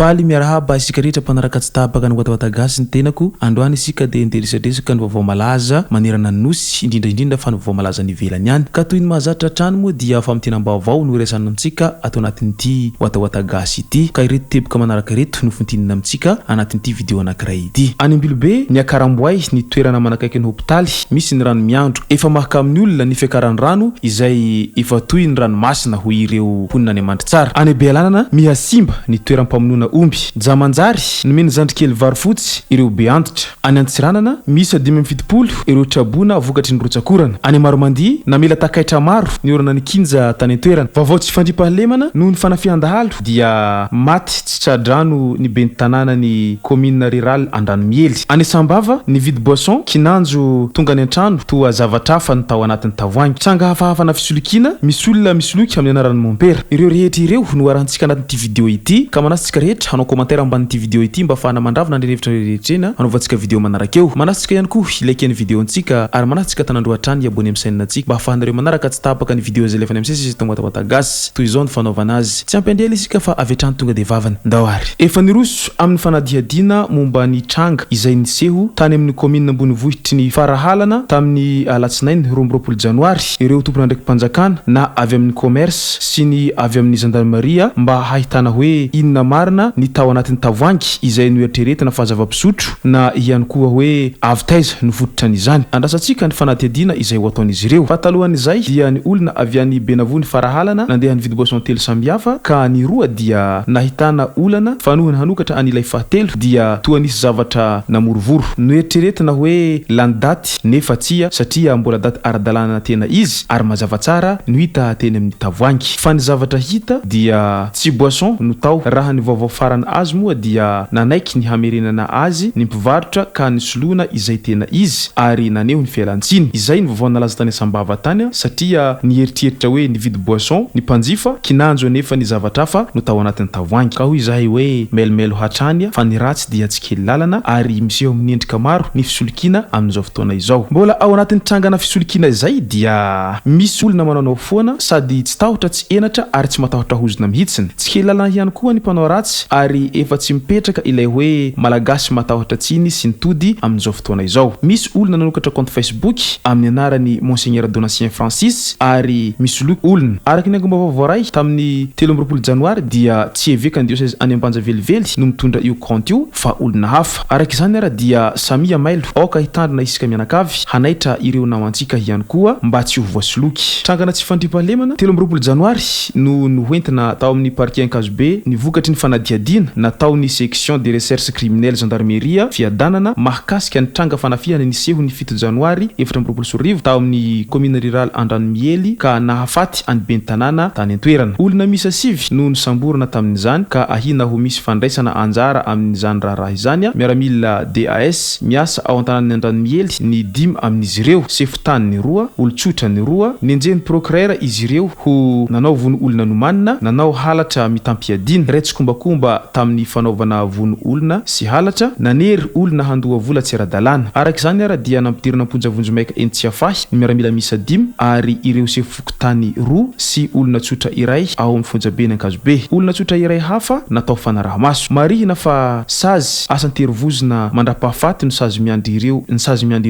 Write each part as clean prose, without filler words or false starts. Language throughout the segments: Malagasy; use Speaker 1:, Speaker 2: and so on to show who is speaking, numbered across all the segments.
Speaker 1: Faly miarahaba isika rehetra mpanaraka tsy tapaka ny Nouveaute gasy ny tenako. Androany isika dia interesadresaka ny vaovao malaza manerana ny nosy indrindra fa ny vaovao malaza ny ivelany ihany. Ka toy ny mahazatra trano moa dia famitenam-baovao no iraisana amintsika atao anatin'ity Nouveaute gasy ity. Ka ireto teboka manaraka reto no fontinina amintsika anatin'ity vidéo anankiray ity. Any Ambilobe ny akaramboay ny toerana manakaiky ny hôpitaly misy ny rano miandro efa mahaka amin'ny olona ny fiakaran'ny rano izay efa toy ny ranomasina ho ireo ponina any amandry tsara. Any Bealanana mihasimba ny toeram-pamonoana omby jamanjary nomeny zandrikely vary fotsy ireo be antitra. Any Antsiranana misy 570 ireo trabona vokatry ny rotsakorana. Any Maromandi namela takaitra maro ny orana ny kinja tany an-toerana. Vaovao tsy fandripahalemana noho ny fanafiandahalo dia maty tsy tradrano ny ben'ny tanàna ny commune rurale Andranomiely. Any Sambava ny vide boisson kinanjo tonga any an-trano toa zavatra fa ny tao anatin'ny tavoangy. Tranga hafahafa na fisolikina misy olona misoloky amin'ny anaran'ny mompera. Ireo rehetra ireo no arantsika anatin'ity vidéo ity. Ka manasitsika rehetra hanao commentaire ambanin'ity vidéo ity mba afahana mandravona ny hevitra rehetrena hanaovantsika vidéo manarakeo. Manasitsika ihany koa ilaiky ny vidéo antsika ary manasitsika tanandro hatrany abonneo amin'ny chaîne antsika mba afahanareo manaraka tsy tapaka ny vidéo zay lefany amin'ny sesy tao Nouveaute gasy toy izao ny fanaovana azy. Tsy ampendrela isika fa avy hatrany tonga dia vavany ndawary. Efa niroso amin'ny fanadihadiana momba ny tranga izay niseho tany amin'ny commune Ambonivohitry ny Farahalana tamin'ny alatsinainy 20 janoary. Ireo tompona ndraiky mpanjakana na avy amin'ny commerce sy ny avy amin'ny gendarmeria mba hahitana hoe inona marina ny tao anatin'ny tavoangy izay noeritreretina fa zava-pisotro na ihany koa hoe avy taiza no fototra an'izany. Andrasantsika ny fanadihadiana izay ho ataon'izy ireo. Fatalohan'izay dia ny olona avy any Benavony Farahalana nandeha nividy boisson telo samihafa ka ny roa dia nahitana olana fanohana hanokatra an'ilay fahatelo dia toa nisy zavatra namorovoro. Noeritreretina hoe lany daty nefa tsia satria mbola daty ara-dalàna tena izy ary mazava tsara no hita teny amin'ny tavoangy. Fa ny zavatra hita dia tsy boisson no tao. Raha ny vaovao farany azy moa dia nanaiky ny hamerenana azy ny mpivarotra ka ny soloana izay tena izy ary naneho ny fialantsiny. Izay ny vaovao nalaza tany Sambava tany satria nieritreritry hoe nividy boisson ny mpanjifa kinanjo nefa ny zavatra hafa no tao anatin'ny tavoangy. Ka hoy izahay hoe melomelo hatrany fa ny ratsy dia tsy kely lalana ary miseho amin'ny endrika maro ny fisolikina amin'izao fotoana izao. Mbola ao anatin'ny trangana fisolikina izay dia misy olona manao foana sady tsy tahotra tsy enatra ary tsy matahotra hozona mihitsiny. Tsy kely lalana ihany koa ny mpanao ratsy ary efa tsy mipetraka ilay hoe malagasy matahotra tsiny sy nitody amin'izao fotoana izao. Misy olona nanokatra compte Facebook amin'ny anarany Monseigneur Donatien Francis ary misoloky olona. Araky ny angomba vaovao ray tamin'ny 13 janoary dia tsy eveka ny diocèse any Ambanjavelively no mitondra io compte io fa olona hafa. Araky izany ara dia Samia mailo aoka hitandrina isika mianakavy hanaitra ireo namantsika ihany koa mba tsy ho voasoloky. Trangana tsy fandripahalemana 13 janoary no hoentina tao amin'ny parquet Ankazobe ny vokatry ny fanadihadiana nataon'ny section de recherche criminelle gendarmeria fiadanana mahakasika ny tranga fanafihana niseho ny 7 janoary 2024 tao amin'ny commune rurale Andranomiely ka nahafaty any ben'ny tanàna tany an-toerana. Olona misa sivy no nisamborana tamin'izany ka ahina ho misy fandraisana anjara amin'izany raha izany. Miaramila DAS miasa ao an-tanàn'ny Andranomiely ny 5 amin'izy ireo sefotany ny 2 olotsotra ny 2 nenjen'ny procureur izy ireo ho nanao vono olona nomanina nanao halatra mitampiadina retsy kombakomba tamin'ny fanaovana vono olona sy halatra nanery olona handoa vola tsy ara-dalàna. Araka izany ara dia nampidirana amponjavonjo maika entsiafahy ny miaramila misa 5 ary ireo sefokotany 2 sy olona tsotra iray ao amin'ny fonjabeny Ankazobe. Olona tsotra iray hafa natao fanarahamaso. Marihina fa sazy asanterovozona mandrapahafaty no sazy miandry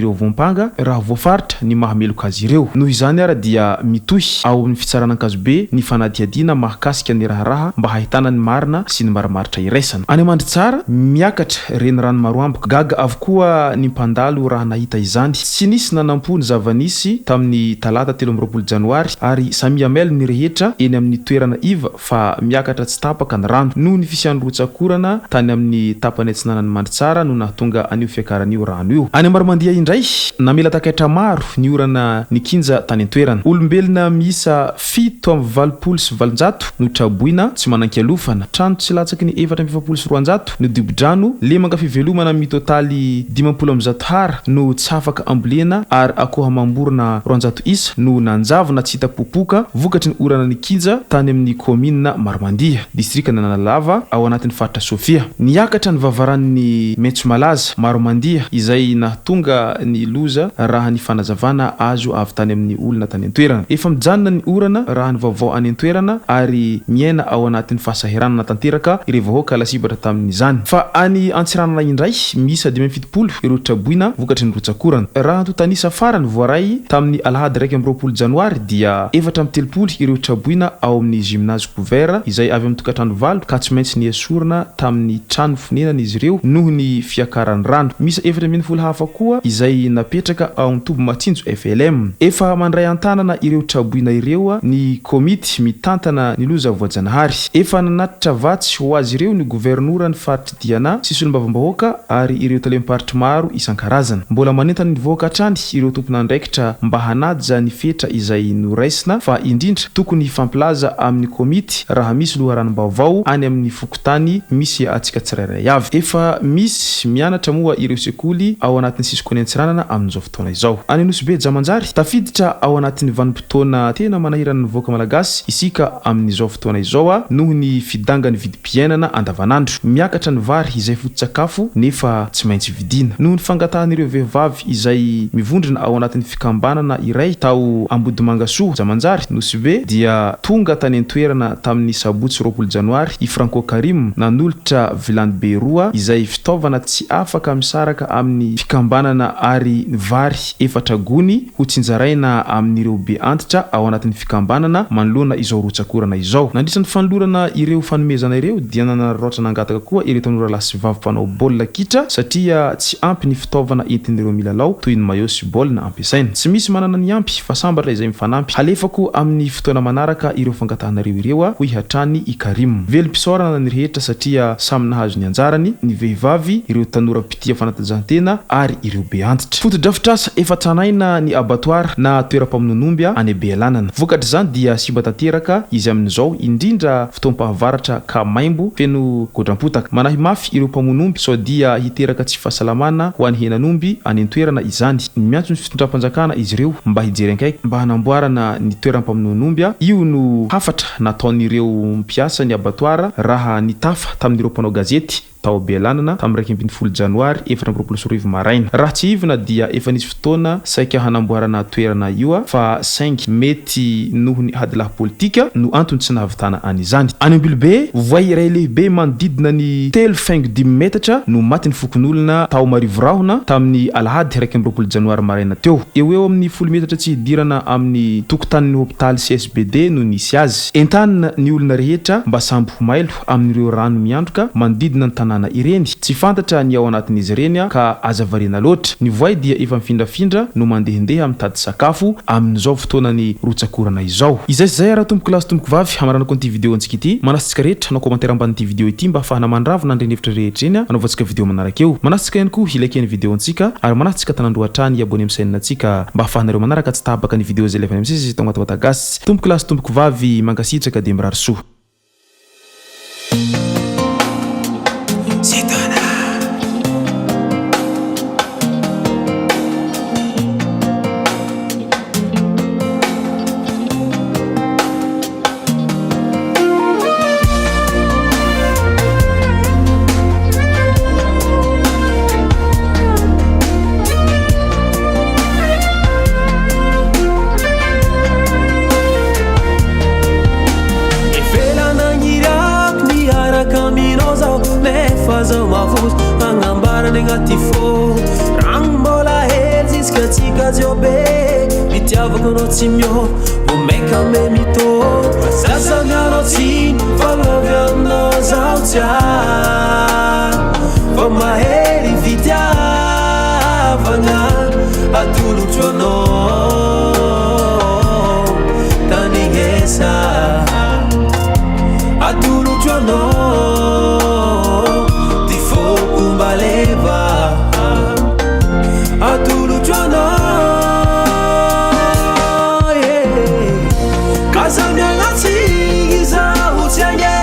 Speaker 1: ireo voampanga raha voafaritra ny mahameloka azy ireo. Noho izany ara dia mitohy ao amin'ny fitsarana Ankazobe ny fanadihadiana mahakasika ny raharaha mba hahitana ny marina sy ny marimaritra iraisana. Any amandry tsara miakatra reny rano maro amboka gaga avokoa ny mpandalo raha nahita izany. Tsy nisy nanampony zavanisy tamin'ny talata 13 janoary ary Samia mailo ny rehetra eny amin'ny toerana iva fa miakatra tsy tapaka ny rano noho ny fisian'ny rotsakorana tany amin'ny tapany atsinanany mandry tsara no nahatonga anio fiakaran'io rano io. Any Maromandia indray namela takaitra maro ny orana ny kinja tany an-toerana. Olombelona miisa 720 no traboina tsy manan-kialofana. Trano tsy latsaky ny 420 no dibo-drano lemanga fivelomana mitotaly 50 hara no tsy afaka ambolena ary akoha mamborona 200 isa no nanjavona tsy hitapopoka vokatry ny orana ny kinja tany amin'ny commune Maromandia distrika Nanalava ao anatin'ny faritra Sofia. Niakatra ny vavaran'ny Mentso Malaza Maromandia izay nahatonga ny loza raha ny fanazavana azo avy tany amin'ny olona tany an-toerana. Efa mijanona ny orana raha ny vaovao any an-toerana ary miaina ao anatin'ny fahasahiranana tanteraka ireo vahoaka lasibatra tamin'izany. Fa any Antsiranana indray misy 70 ireo traboina vokatry ny rotsakorana. Raha antotanisa farany voaray tamin'ny alahady 1 janoary dia 430 ireo traboina ao amin'ny gymnase couvert izay avy amin'ny tokatrano valo ka tsy maintsy niesorina tamin'ny trano fonenana izy ireo noho ny fiakaran'ny rano. Misy 410 hafa koa izay napetraka ao amin'ny tobo matsinjo FLM. Efa mandray antanana ireo traboina ireo ny komity mitantana ny loza voajanahary. Efa nanatitra vatsy ho azy ireo ny gouvernoura ny faritry Diana sy solombavambahoaka ary ireo talemparitra maro isan-karazana. Mbola manentana ny vahoaka hatrany ireo tompon'andraikitra mba hanaja ny fetra izay noraisina fa indrindra tokony fampilaza amin'ny komity raha misy loharanom-baovao any amin'ny fokotany misy atsika tsirairay avy. Efa misy mianatra moa ireo sekoly ao anatin'ny sisikony Antsiranana amin'izao fotoana izao. Any Nouveaute Jamanjary tafiditra ao anatin'ny vanim-potoana tena manahirana ny vahoaka malagasy isika amin'izao fotoana izao noho ny fidangany vidim-piainana andavanandro. Miakatra ny vary izay foto-tsakafo nefa tsy maintsy vidina. Noho ny fangatahan'ireo vehivavy izay mivondrona ao anatin'ny fikambanana iray tao Ambodimangasoa Jamanjary Nouveaute dia tonga tany an-toerana tamin'ny sabotsy 20 janoary i Franco Karim nanolotra vilany be roa izay fitaovana tsy afaka misaraka amin'ny fikambanana ary vary efatra gony ho tsinjaraina amin'ireo be antitra ao anatin'ny fikambanana manoloana izao rotsakorana izao. Nandritra ny fanolorana ireo fanomezana ireo dia nanararaotra nangataka koa ireo tanora lahy sy vavy mpanao baolina kitra satria tsy ampy ny fitaovana entin'ireo milalao toy ny maillot sy baolina ampiasaina. Tsy misy manana ny ampy fa sambatra izay mifanampy. Alefako amin'ny fotoana manaraka ireo fangatahanareo ireo ho ihatrany i Karim. Velim-pisaorana ny rehetra satria samy nahazo ny anjarany ny vehivavy, ireo tanora mpitia fanatanjahantena ary ireo be antitra. Foto-drafitrasa efa tranaina ny abattoir na toeram-pamononomby any Bealanana. Vokatry izany dia simba tanteraka izy amin'izao indrindra fotoam-pahavaratra ka maimbo feno godrampotaka. Manahy mafy ireo mpamonomby sao dia hiteraka tsy fahasalamana ho an'ny henan'omby any an-toerana izany. Miantso ny fitondram-panjakana izy ireo mba hijery ankaiky mba hanamboarana ny toeram-pamononomby. Io no hafatra nataon'ireo mpiasa ny abattoir raha nitafa tamin'ireo mpanao gazety tao Bealanana tamin'ny 20 janoary 2024 maraina. Raha tsy ivina dia efa nisy fotoana saika hanamboarana toerana io fa saingy mety noho ny hadilahy politika no antony tsy nahavitana an'izany. Any Ambilobe voay iray lehibe manodidina ny 3.5 metatra no maty ny fokon'olona tao Marivorahona tamin'ny alahady 20 janoary maraina teo. Eo amin'ny 10 metatra tsy hidirana amin'ny tokotanin'ny hôpitaly CSBD no nisy azy. Entanina ny olona rehetra mba sambo ho mailo amin'ireo rano miantroka manodidina ny tanàna ireny. Tsy fantatra ny ao anatin'izy ireny ka azavarina loatra. Ny voay dia efa mifindrafindra no mandehandeha mitady sakafo amin'izao fotoanany rotsakorana izao. Izay raha tomboko lasy tomboko vavy hamaranako an'ity vidéo antsika ity. Manasitsika rehetra na commentaire ambanin'ity vidéo ity mba afahana mandravona andreny hevitra rehetra eny anaovantsika vidéo manaraka eo. Manasitsika ihany koa ilike ny vidéo antsika ary manasitsika tanandro hatrany abonné amin'ny chaîne antsika mba afahanareo manaraka tsy tabaka ny vidéo zay lefany amin'izay tongata Malagasy. Tomboko lasy tomboko vavy mangasitraka dia mirary soa.
Speaker 2: Simio, o meka me mito, sasa miano tin, falovia nos autia, vama heri vitia, vanga, atulu chono, tanigesa, atulu chono, tifo kumbaleva, atulu chono. Samia ngati giza utianye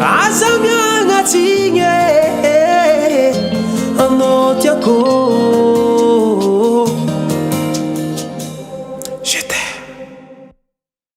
Speaker 2: aza miagnatsiny